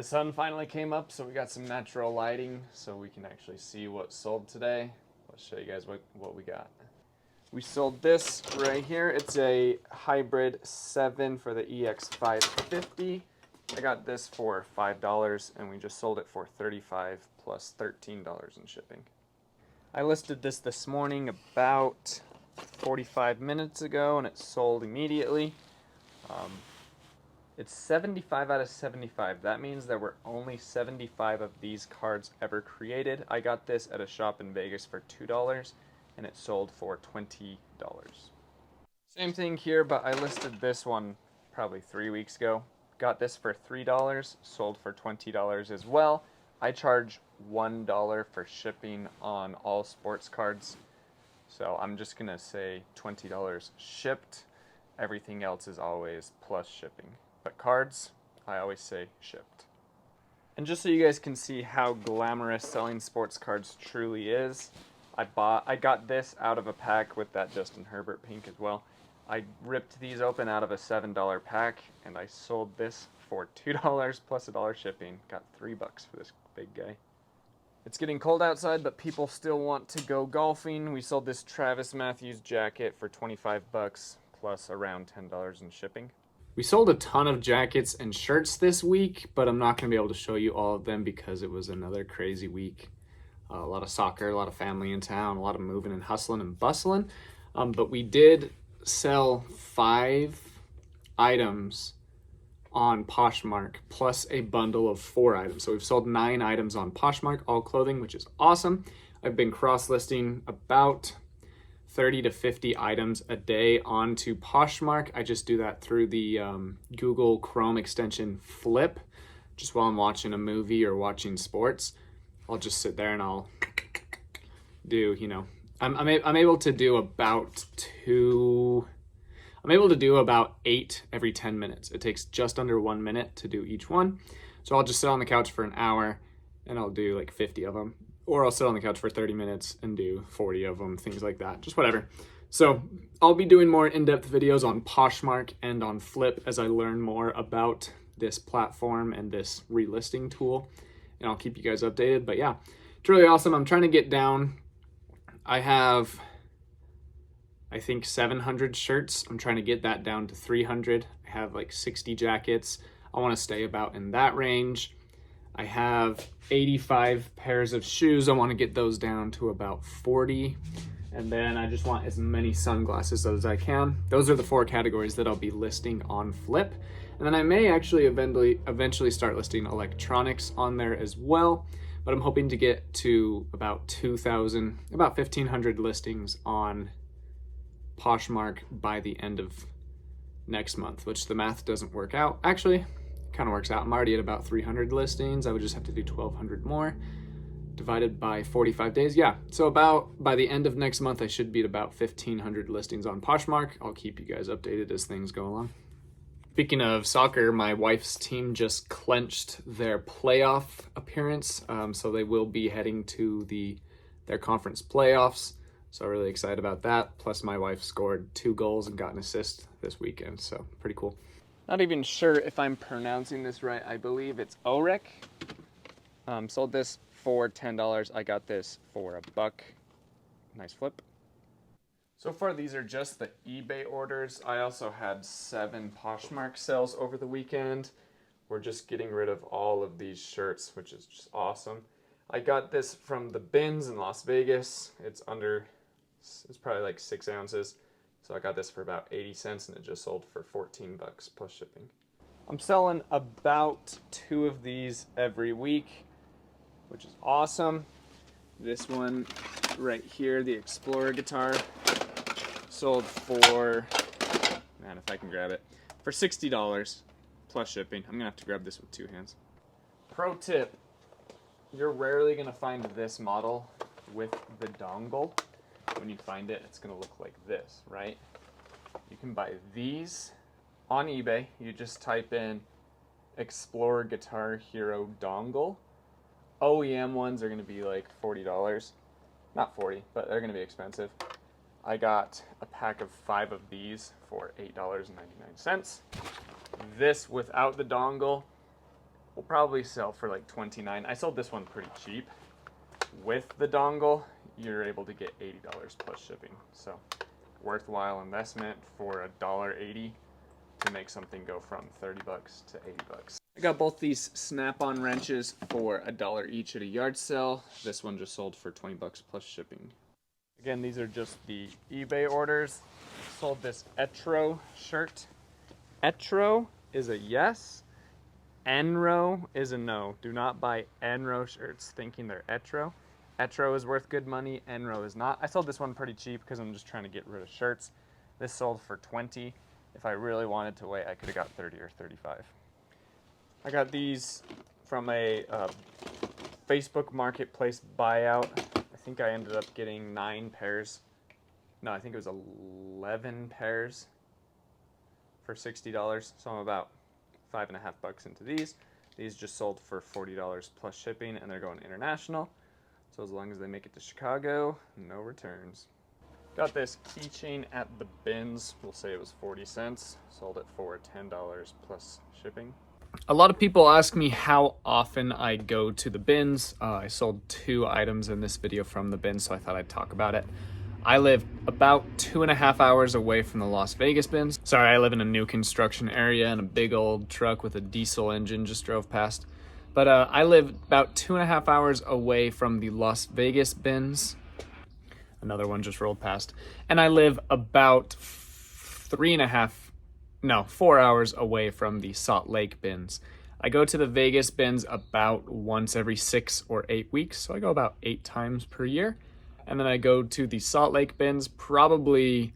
The sun finally came up, so we got some natural lighting so we can actually see what sold today. Let's show you guys what we got. We sold this right here. It's a hybrid 7 for the EX550. I got this for $5 and we just sold it for $35 plus $13 in shipping. I listed this morning about 45 minutes ago and it sold immediately. It's 75 out of 75. That means there were only 75 of these cards ever created. I got this at a shop in Vegas for $2 and it sold for $20. Same thing here, but I listed this one probably 3 weeks ago. Got this for $3, sold for $20 as well. I charge $1 for shipping on all sports cards. So I'm just gonna say $20 shipped. Everything else is always plus shipping. But cards, I always say shipped. And just so you guys can see how glamorous selling sports cards truly is, I got this out of a pack with that Justin Herbert pink as well. I ripped these open out of a $7 pack and I sold this for $2 plus $1 shipping. Got $3 for this big guy. It's getting cold outside, but people still want to go golfing. We sold this Travis Matthews jacket for $25 plus around $10 in shipping. We sold a ton of jackets and shirts this week, but I'm not going to be able to show you all of them because it was another crazy week. A lot of soccer, a lot of family in town, a lot of moving and hustling and bustling. But we did sell 5 items on Poshmark plus a bundle of 4 items. So we've sold 9 items on Poshmark, all clothing, which is awesome. I've been cross-listing about 30 to 50 items a day onto Poshmark. I just do that through the Google Chrome extension Flip. Just while I'm watching a movie or watching sports, I'll just sit there and I'll do, I'm able to do about 8 every 10 minutes. It takes just under 1 minute to do each one. So I'll just sit on the couch for an hour and I'll do like 50 of them. Or I'll sit on the couch for 30 minutes and do 40 of them, things like that, just whatever. So I'll be doing more in-depth videos on Poshmark and on Flip as I learn more about this platform and this relisting tool. And I'll keep you guys updated. But yeah, it's really awesome. I'm trying to get down. I have, I think, 700 shirts. I'm trying to get that down to 300. I have like 60 jackets. I want to stay about in that range. I have 85 pairs of shoes. I want to get those down to about 40. And then I just want as many sunglasses as I can. Those are the 4 categories that I'll be listing on Flip. And then I may actually eventually start listing electronics on there as well. But I'm hoping to get to about 2,000, about 1,500 listings on Poshmark by the end of next month, which the math doesn't work out. Actually, kind of works out. I'm already at about 300 listings. I would just have to do 1,200 more divided by 45 days. Yeah, so about by the end of next month, I should be at about 1,500 listings on Poshmark. I'll keep you guys updated as things go along. Speaking of soccer, my wife's team just clinched their playoff appearance. So they will be heading to their conference playoffs. So really excited about that. Plus my wife scored 2 goals and got an assist this weekend. So pretty cool. Not even sure if I'm pronouncing this right. I believe it's Orek. Sold this for $10. I got this for $1. Nice flip. So far, these are just the eBay orders. I also had 7 Poshmark sales over the weekend. We're just getting rid of all of these shirts, which is just awesome. I got this from the bins in Las Vegas. It's probably like 6 ounces. So I got this for about 80 cents and it just sold for $14 plus shipping. I'm selling about 2 of these every week, which is awesome. This one right here, the Explorer guitar, sold for, man, if I can grab it, for $60 plus shipping. I'm gonna have to grab this with 2 hands. Pro tip, you're rarely gonna find this model with the dongle. When you find it, it's gonna look like this, right? You can buy these on eBay. You just type in Explorer Guitar Hero dongle. OEM ones are gonna be like $40. Not 40, but they're gonna be expensive. I got a pack of 5 of these for $8.99. This without the dongle will probably sell for like 29. I sold this one pretty cheap. With the dongle, you're able to get $80 plus shipping. So worthwhile investment for $1.80 to make something go from 30 bucks to 80 bucks. I got both these snap-on wrenches for $1 each at a yard sale. This one just sold for 20 bucks plus shipping. Again, these are just the eBay orders. Sold this Etro shirt. Etro is a yes. Enro is a no. Do not buy Enro shirts thinking they're Etro. Etro is worth good money, Enro is not. I sold this one pretty cheap because I'm just trying to get rid of shirts. This sold for 20. If I really wanted to wait, I could have got 30 or 35. I got these from a Facebook Marketplace buyout. I think I ended up getting 9 pairs. No, I think it was 11 pairs for $60. So I'm about $5.50 into these. These just sold for $40 plus shipping, and they're going international. So as long as they make it to Chicago, no returns. Got this keychain at the bins. We'll say it was 40 cents. Sold it for $10 plus shipping. A lot of people ask me how often I go to the bins. I sold 2 items in this video from the bins, so I thought I'd talk about it. I live about 2.5 hours away from the Las Vegas bins. Sorry, I live in a new construction area, and a big old truck with a diesel engine just drove past. But I live about 2.5 hours away from the Las Vegas bins. Another one just rolled past. And I live about 4 hours away from the Salt Lake bins. I go to the Vegas bins about once every 6 or 8 weeks, so I go about 8 times per year. And then I go to the Salt Lake bins probably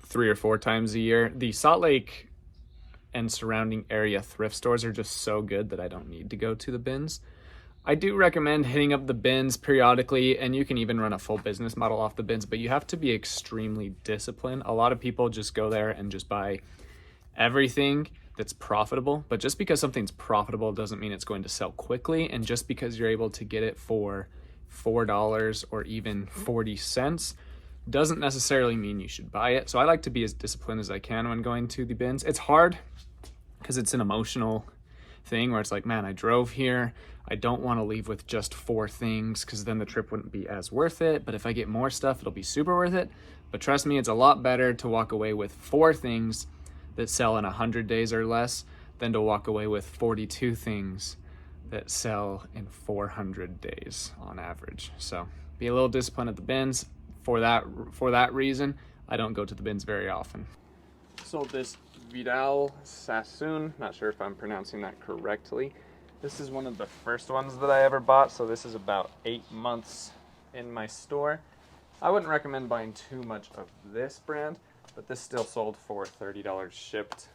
3 or 4 times a year. The Salt Lake and surrounding area thrift stores are just so good that I don't need to go to the bins. I do recommend hitting up the bins periodically, and you can even run a full business model off the bins, but you have to be extremely disciplined. A lot of people just go there and just buy everything that's profitable, but just because something's profitable doesn't mean it's going to sell quickly, and just because you're able to get it for $4 or even 40 cents doesn't necessarily mean you should buy it. So I like to be as disciplined as I can when going to the bins. It's hard because it's an emotional thing where it's like, man, I drove here. I don't want to leave with just 4 things because then the trip wouldn't be as worth it. But if I get more stuff, it'll be super worth it. But trust me, it's a lot better to walk away with 4 things that sell in 100 days or less than to walk away with 42 things that sell in 400 days on average. So be a little disciplined at the bins. For that reason, I don't go to the bins very often. Sold this Vidal Sassoon. Not sure if I'm pronouncing that correctly. This is one of the first ones that I ever bought, so this is about 8 months in my store. I wouldn't recommend buying too much of this brand, but this still sold for $30 shipped.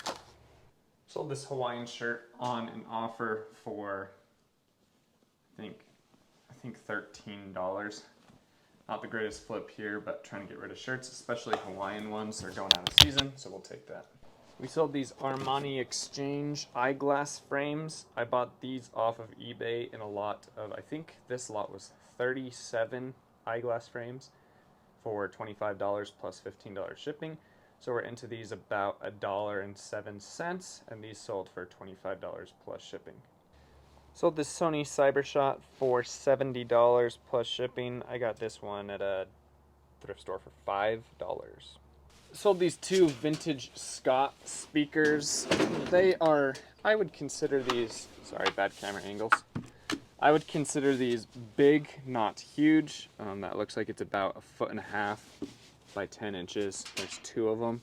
Sold this Hawaiian shirt on an offer for I think $13. Not the greatest flip here, but trying to get rid of shirts, especially Hawaiian ones. They're going out of season, so we'll take that. We sold these Armani Exchange eyeglass frames. I bought these off of eBay in a lot of, I think this lot was 37 eyeglass frames for $25 plus $15 shipping. So we're into these about $1.07, and these sold for $25 plus shipping. Sold this Sony CyberShot for $70 plus shipping. I got this one at a thrift store for $5. Sold these 2 vintage Scott speakers. They are, I would consider these, sorry, bad camera angles. I would consider these big, not huge. That looks like it's about 1.5 feet by 10 inches. There's 2 of them.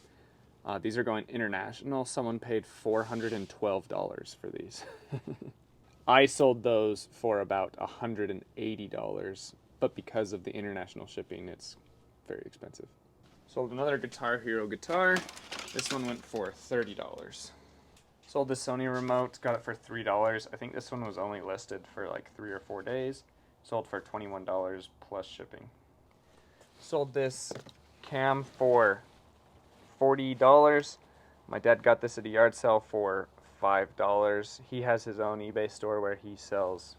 These are going international. Someone paid $412 for these. I sold those for about $180, but because of the international shipping, it's very expensive. Sold another Guitar Hero guitar. This one went for $30. Sold this Sony remote, got it for $3. I think this one was only listed for like 3 or 4 days. Sold for $21 plus shipping. Sold this cam for $40. My dad got this at a yard sale for $5. He has his own eBay store where he sells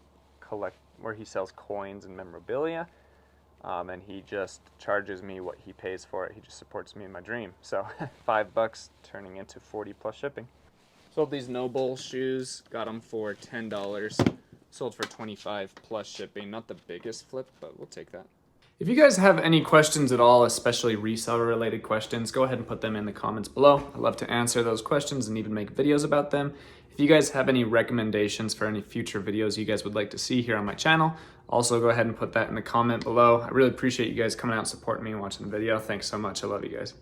coins and memorabilia, and he just charges me what he pays for it. He just supports me in my dream. So $5 turning into 40 plus shipping. Sold these No-Bull shoes, got them for $10. Sold for $25 plus shipping. Not the biggest flip, but we'll take that. If you guys have any questions at all, especially reseller related questions, go ahead and put them in the comments below. I'd love to answer those questions and even make videos about them. If you guys have any recommendations for any future videos you guys would like to see here on my channel, also go ahead and put that in the comment below. I really appreciate you guys coming out and supporting me and watching the video. Thanks so much. I love you guys.